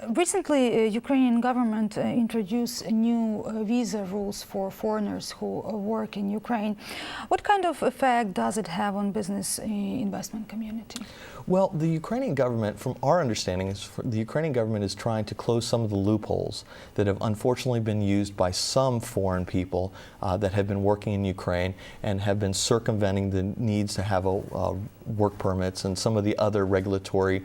Recently, Ukrainian government introduced new visa rules for foreigners who work in Ukraine. What kind of effect does it have on business investment community? Well, the Ukrainian government, from our understanding, the Ukrainian government is trying to close some of the loopholes that have unfortunately been used by some foreign people that have been working in Ukraine and have been circumventing the needs to have work permits and some of the other regulatory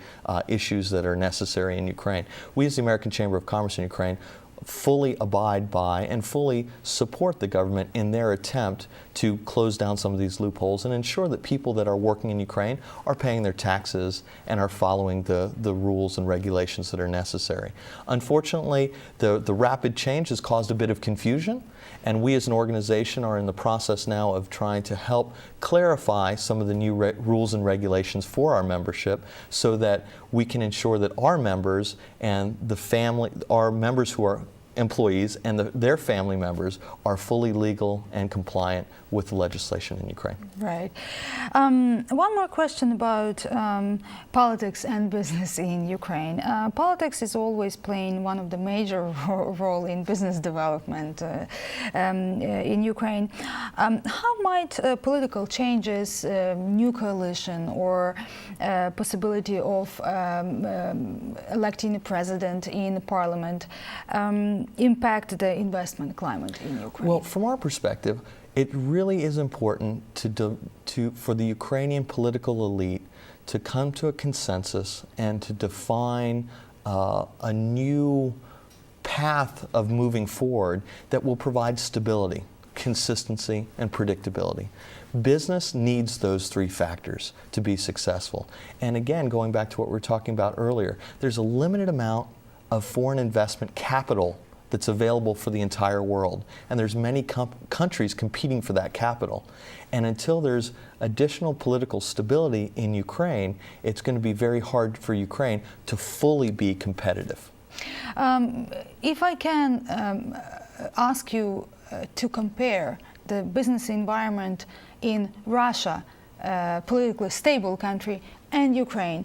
issues that are necessary in Ukraine. We, as the American Chamber of Commerce in Ukraine, fully abide by and fully support the government in their attempt to close down some of these loopholes and ensure that people that are working in Ukraine are paying their taxes and are following the rules and regulations that are necessary. Unfortunately, the rapid change has caused a bit of confusion, and we as an organization are in the process now of trying to help clarify some of the new rules and regulations for our membership so that we can ensure that our members and our members who are employees and their family members are fully legal and compliant with the legislation in Ukraine. Right. One more question about politics and business in Ukraine. Politics is always playing one of the major role in business development in Ukraine. How might political changes, new coalition, or possibility of electing a president in parliament impact the investment climate in Ukraine? Well, from our perspective, it really is important for the Ukrainian political elite to come to a consensus and to define a new path of moving forward that will provide stability, consistency, and predictability. Business needs those three factors to be successful. And again, going back to what we were talking about earlier, there's a limited amount of foreign investment capital that's available for the entire world. And there's many countries competing for that capital. And until there's additional political stability in Ukraine, it's going to be very hard for Ukraine to fully be competitive. If I can ask you to compare the business environment in Russia, a politically stable country, and Ukraine,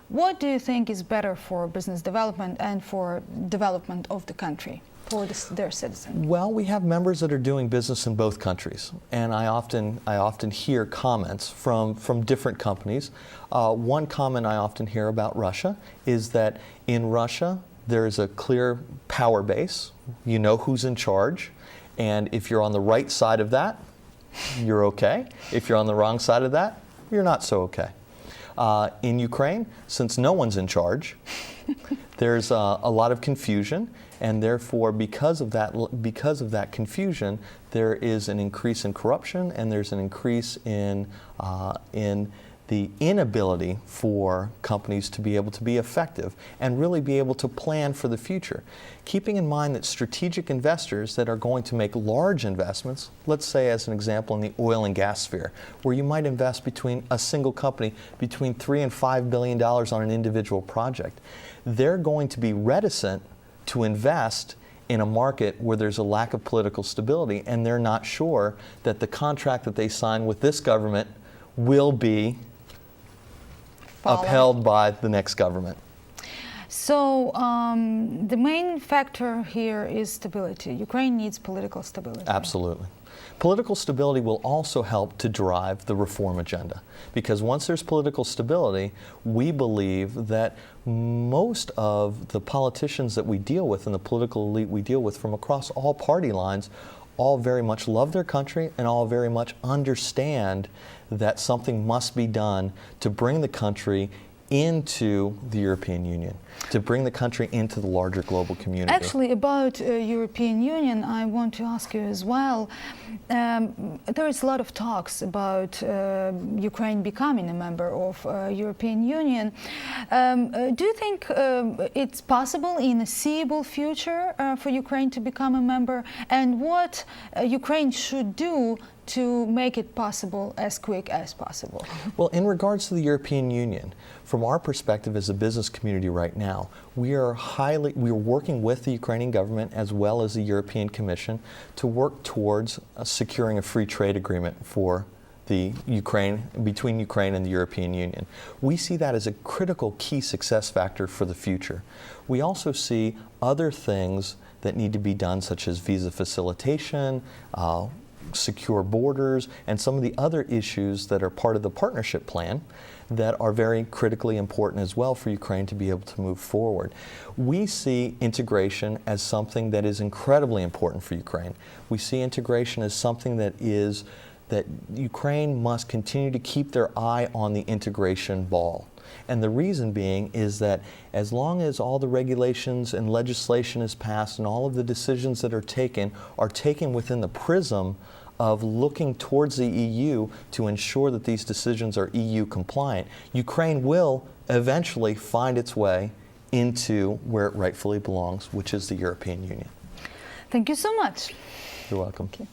what do you think is better for business development and for development of the country, for their citizens? Well, we have members that are doing business in both countries, and I often hear comments from different companies. One comment I often hear about Russia is that in Russia there's a clear power base. You know who's in charge, and if you're on the right side of that, you're okay. If you're on the wrong side of that, you're not so okay. In Ukraine, since no one's in charge, there's a lot of confusion, and therefore, because of that confusion, there is an increase in corruption, and there's an increase in the inability for companies to be able to be effective and really be able to plan for the future. Keeping in mind that strategic investors that are going to make large investments, let's say as an example in the oil and gas sphere, where you might invest between a single company between $3 and $5 billion on an individual project, they're going to be reticent to invest in a market where there's a lack of political stability, and they're not sure that the contract that they sign with this government will be upheld by the next government. So the main factor here is stability. Ukraine needs political stability. Absolutely. Political stability will also help to drive the reform agenda, because once there's political stability, we believe that most of the politicians that we deal with and the political elite we deal with from across all party lines all very much love their country and all very much understand that something must be done to bring the country into the European Union, to bring the country into the larger global community. Actually, about European Union, I want to ask you as well. There is a lot of talks about Ukraine becoming a member of European Union. Do you think it's possible in a seeable future for Ukraine to become a member? And what Ukraine should do to make it possible as quick as possible? Well, in regards to the European Union, from our perspective as a business community right now, we are working with the Ukrainian government as well as the European Commission to work towards securing a free trade agreement for between Ukraine and the European Union. We see that as a critical key success factor for the future. We also see other things that need to be done, such as visa facilitation, secure borders, and some of the other issues that are part of the partnership plan that are very critically important as well for Ukraine to be able to move forward. We see integration as something that is incredibly important for Ukraine. We see integration as something that Ukraine must continue to keep their eye on the integration ball. And the reason being is that as long as all the regulations and legislation is passed and all of the decisions that are taken within the prism of looking towards the EU to ensure that these decisions are EU compliant, Ukraine will eventually find its way into where it rightfully belongs, which is the European Union. Thank you so much. You're welcome. Okay.